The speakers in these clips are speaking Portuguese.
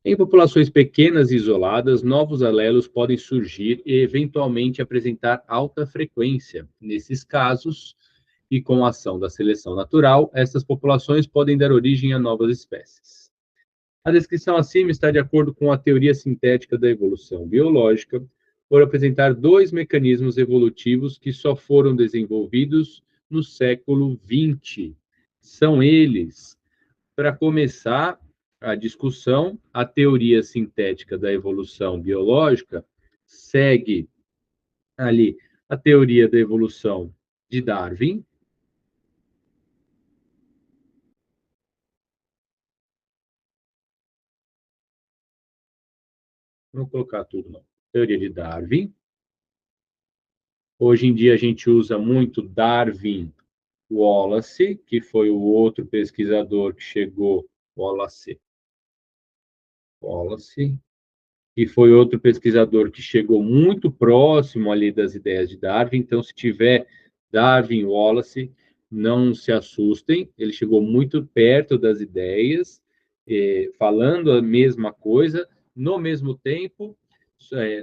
Em populações pequenas e isoladas, novos alelos podem surgir e eventualmente apresentar alta frequência. Nesses casos, e com a ação da seleção natural, essas populações podem dar origem a novas espécies. A descrição acima está de acordo com a teoria sintética da evolução biológica, por apresentar dois mecanismos evolutivos que só foram desenvolvidos no século XX. São eles, para começar a discussão, a teoria sintética da evolução biológica segue ali a teoria da evolução de Darwin. Vou colocar tudo, não. Teoria de Darwin. Hoje em dia a gente usa muito Darwin Wallace, que foi o outro pesquisador que chegou, Wallace, que foi outro pesquisador que chegou muito próximo ali das ideias de Darwin. Então, se tiver Darwin Wallace, não se assustem, ele chegou muito perto das ideias, falando a mesma coisa, no mesmo tempo,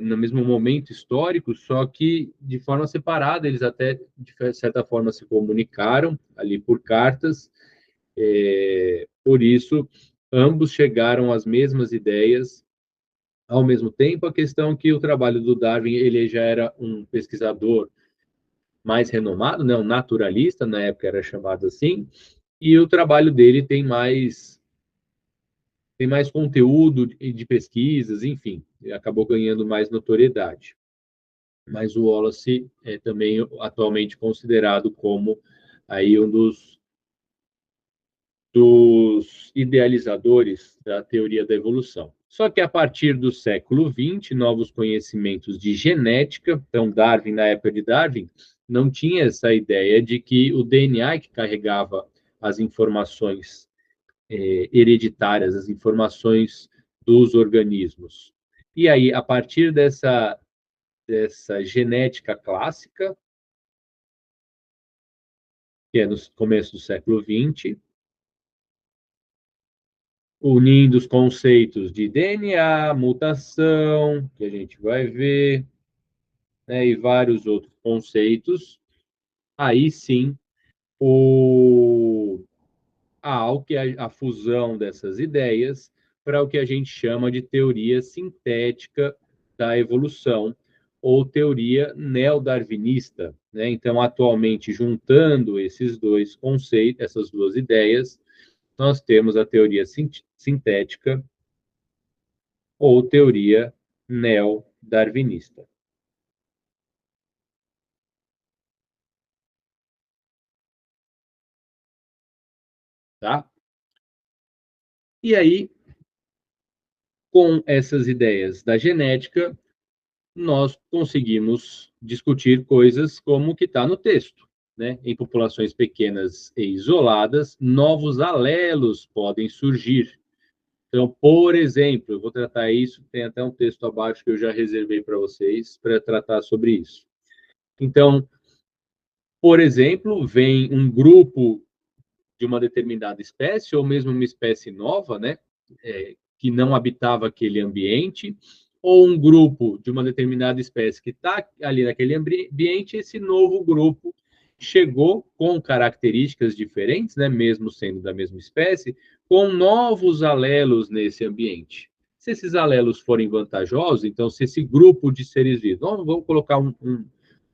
no mesmo momento histórico, só que de forma separada. Eles até, de certa forma, se comunicaram ali por cartas, por isso, ambos chegaram às mesmas ideias ao mesmo tempo. A questão é que o trabalho do Darwin, ele já era um pesquisador mais renomado, né, um naturalista, na época era chamado assim, e o trabalho dele tem mais conteúdo de pesquisas, enfim, acabou ganhando mais notoriedade. Mas o Wallace é também atualmente considerado como aí um dos idealizadores da teoria da evolução. Só que a partir do século XX, novos conhecimentos de genética, então Darwin, na época de Darwin, não tinha essa ideia de que o DNA que carregava as informações hereditárias, as informações dos organismos. E aí, a partir dessa genética clássica, que é no começo do século XX, unindo os conceitos de DNA, mutação, que a gente vai ver, né, e vários outros conceitos, aí sim há a fusão dessas ideias para o que a gente chama de teoria sintética da evolução, ou teoria neodarwinista, né? Então, atualmente, juntando esses dois conceitos, essas duas ideias, nós temos a teoria sintética ou teoria neodarwinista. Tá? E aí, com essas ideias da genética, nós conseguimos discutir coisas como o que está no texto, né? Em populações pequenas e isoladas, novos alelos podem surgir. Então, por exemplo, eu vou tratar isso, tem até um texto abaixo que eu já reservei para vocês para tratar sobre isso. Então, por exemplo, vem um grupo de uma determinada espécie, ou mesmo uma espécie nova, né, que não habitava aquele ambiente, ou um grupo de uma determinada espécie que está ali naquele ambiente. Esse novo grupo chegou com características diferentes, né, mesmo sendo da mesma espécie, com novos alelos nesse ambiente. Se esses alelos forem vantajosos, então, se esse grupo de seres vivos, vamos colocar um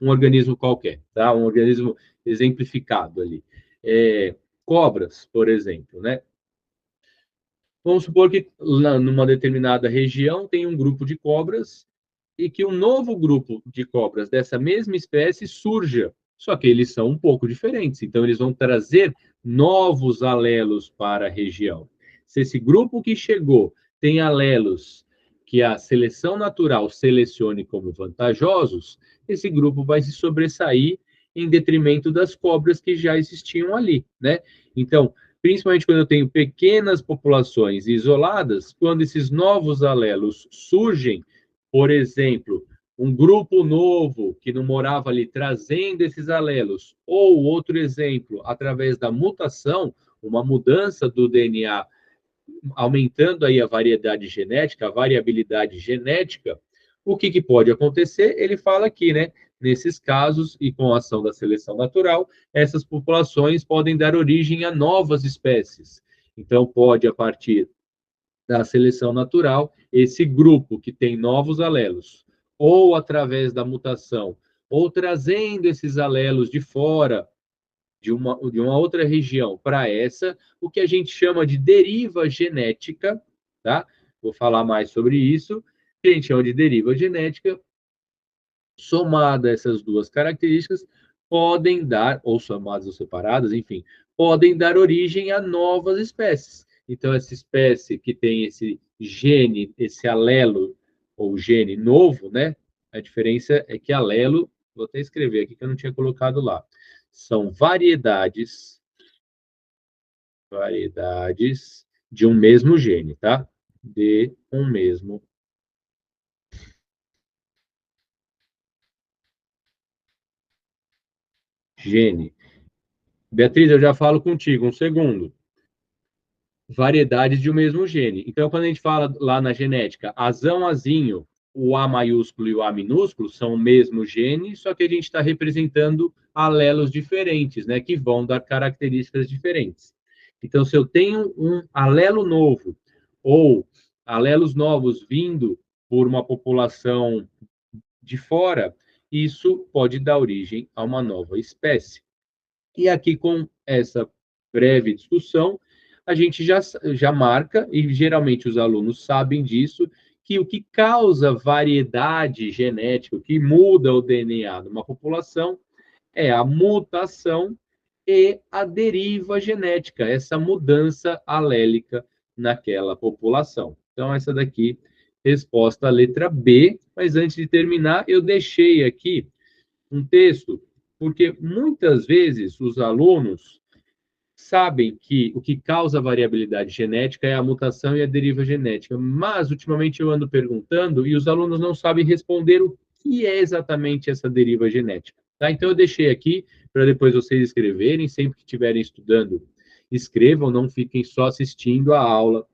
organismo qualquer, tá? Um organismo exemplificado ali. Cobras, por exemplo, né? Vamos supor que numa determinada região tem um grupo de cobras e que um novo grupo de cobras dessa mesma espécie surja, só que eles são um pouco diferentes, então eles vão trazer novos alelos para a região. Se esse grupo que chegou tem alelos que a seleção natural selecione como vantajosos, esse grupo vai se sobressair em detrimento das cobras que já existiam ali, né? Então, principalmente quando eu tenho pequenas populações isoladas, quando esses novos alelos surgem, por exemplo, um grupo novo que não morava ali trazendo esses alelos, ou outro exemplo, através da mutação, uma mudança do DNA aumentando aí a variedade genética, a variabilidade genética, o que pode acontecer? Ele fala aqui, né? Nesses casos, e com a ação da seleção natural, essas populações podem dar origem a novas espécies. Então, pode, a partir da seleção natural, esse grupo que tem novos alelos, ou através da mutação, ou trazendo esses alelos de fora, de uma outra região para essa, o que a gente chama de deriva genética, tá? Vou falar mais sobre isso, que a gente chama de deriva genética, somada a essas duas características, podem dar, ou somadas ou separadas, enfim, podem dar origem a novas espécies. Então, essa espécie que tem esse gene, esse alelo, ou gene novo, né? A diferença é que alelo, vou até escrever aqui que eu não tinha colocado lá, são variedades de um mesmo gene, tá? De um mesmo gene. Beatriz, eu já falo contigo, um segundo. Variedades de um mesmo gene. Então, quando a gente fala lá na genética, azão, azinho, o A maiúsculo e o A minúsculo são o mesmo gene, só que a gente está representando alelos diferentes, né, que vão dar características diferentes. Então, se eu tenho um alelo novo ou alelos novos vindo por uma população de fora, isso pode dar origem a uma nova espécie. E aqui, com essa breve discussão, a gente já marca, e geralmente os alunos sabem disso, que o que causa variedade genética, o que muda o DNA de uma população, é a mutação e a deriva genética, essa mudança alélica naquela população. Então, essa daqui, resposta à letra B. Mas antes de terminar, eu deixei aqui um texto, porque muitas vezes os alunos sabem que o que causa variabilidade genética é a mutação e a deriva genética, mas ultimamente eu ando perguntando e os alunos não sabem responder o que é exatamente essa deriva genética. Tá? Então eu deixei aqui para depois vocês escreverem, sempre que estiverem estudando, escrevam, não fiquem só assistindo a aula,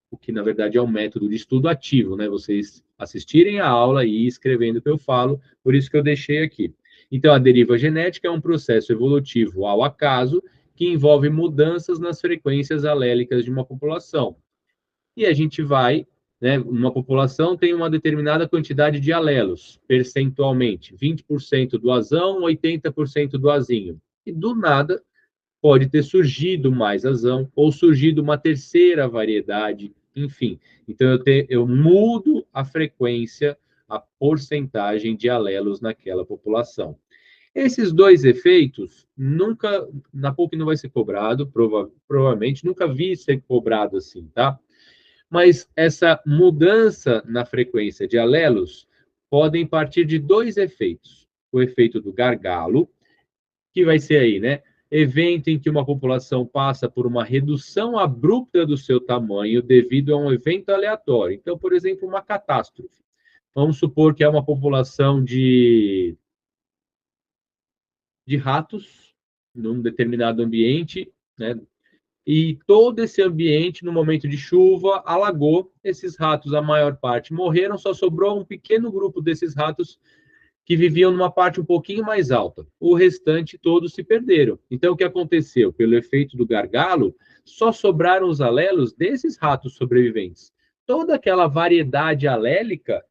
o que na verdade é um método de estudo ativo, né? Vocês assistirem a aula e ir escrevendo o que eu falo, por isso que eu deixei aqui. Então, a deriva genética é um processo evolutivo ao acaso que envolve mudanças nas frequências alélicas de uma população. E a gente vai, né, uma população tem uma determinada quantidade de alelos, percentualmente, 20% do azão, 80% do azinho. E do nada pode ter surgido mais azão ou surgido uma terceira variedade, enfim. Então eu mudo a frequência, a porcentagem de alelos naquela população. Esses dois efeitos nunca, na PUC não vai ser cobrado, provavelmente, nunca vi ser cobrado assim, tá? Mas essa mudança na frequência de alelos podem partir de dois efeitos. O efeito do gargalo, que vai ser aí, né? Evento em que uma população passa por uma redução abrupta do seu tamanho devido a um evento aleatório. Então, por exemplo, uma catástrofe. Vamos supor que é uma população de ratos num determinado ambiente, né? E todo esse ambiente, no momento de chuva, alagou. Esses ratos, a maior parte, morreram, só sobrou um pequeno grupo desses ratos que viviam numa parte um pouquinho mais alta. O restante todos se perderam. Então, o que aconteceu? Pelo efeito do gargalo, só sobraram os alelos desses ratos sobreviventes. Toda aquela variedade alélica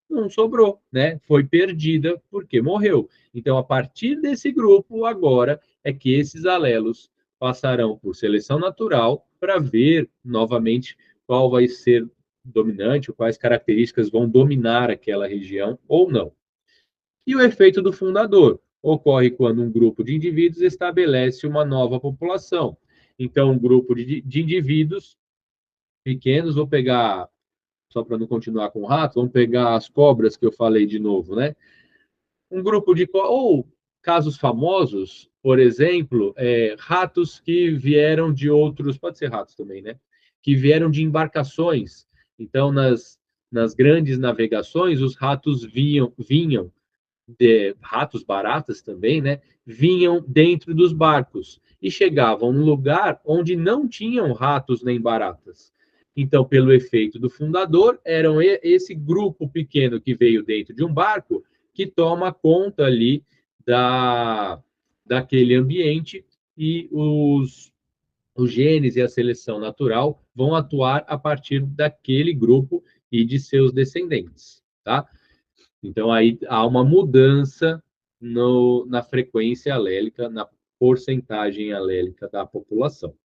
não sobrou, né? Foi perdida porque morreu. Então, a partir desse grupo, agora, é que esses alelos passarão por seleção natural para ver novamente qual vai ser dominante, quais características vão dominar aquela região ou não. E o efeito do fundador ocorre quando um grupo de indivíduos estabelece uma nova população. Então, um grupo de indivíduos pequenos, vou pegar, só para não continuar com o rato, vamos pegar as cobras que eu falei de novo, né? Um grupo de. Ou casos famosos, por exemplo, ratos que vieram de outros. Pode ser ratos também, né? Que vieram de embarcações. Então, nas grandes navegações, os ratos vinham ratos baratas também, né? Vinham dentro dos barcos. e chegavam num lugar onde não tinham ratos nem baratas. Então, pelo efeito do fundador, eram esse grupo pequeno que veio dentro de um barco que toma conta ali daquele ambiente e os genes e a seleção natural vão atuar a partir daquele grupo e de seus descendentes, tá? Então, aí há uma mudança na frequência alélica, na porcentagem alélica da população.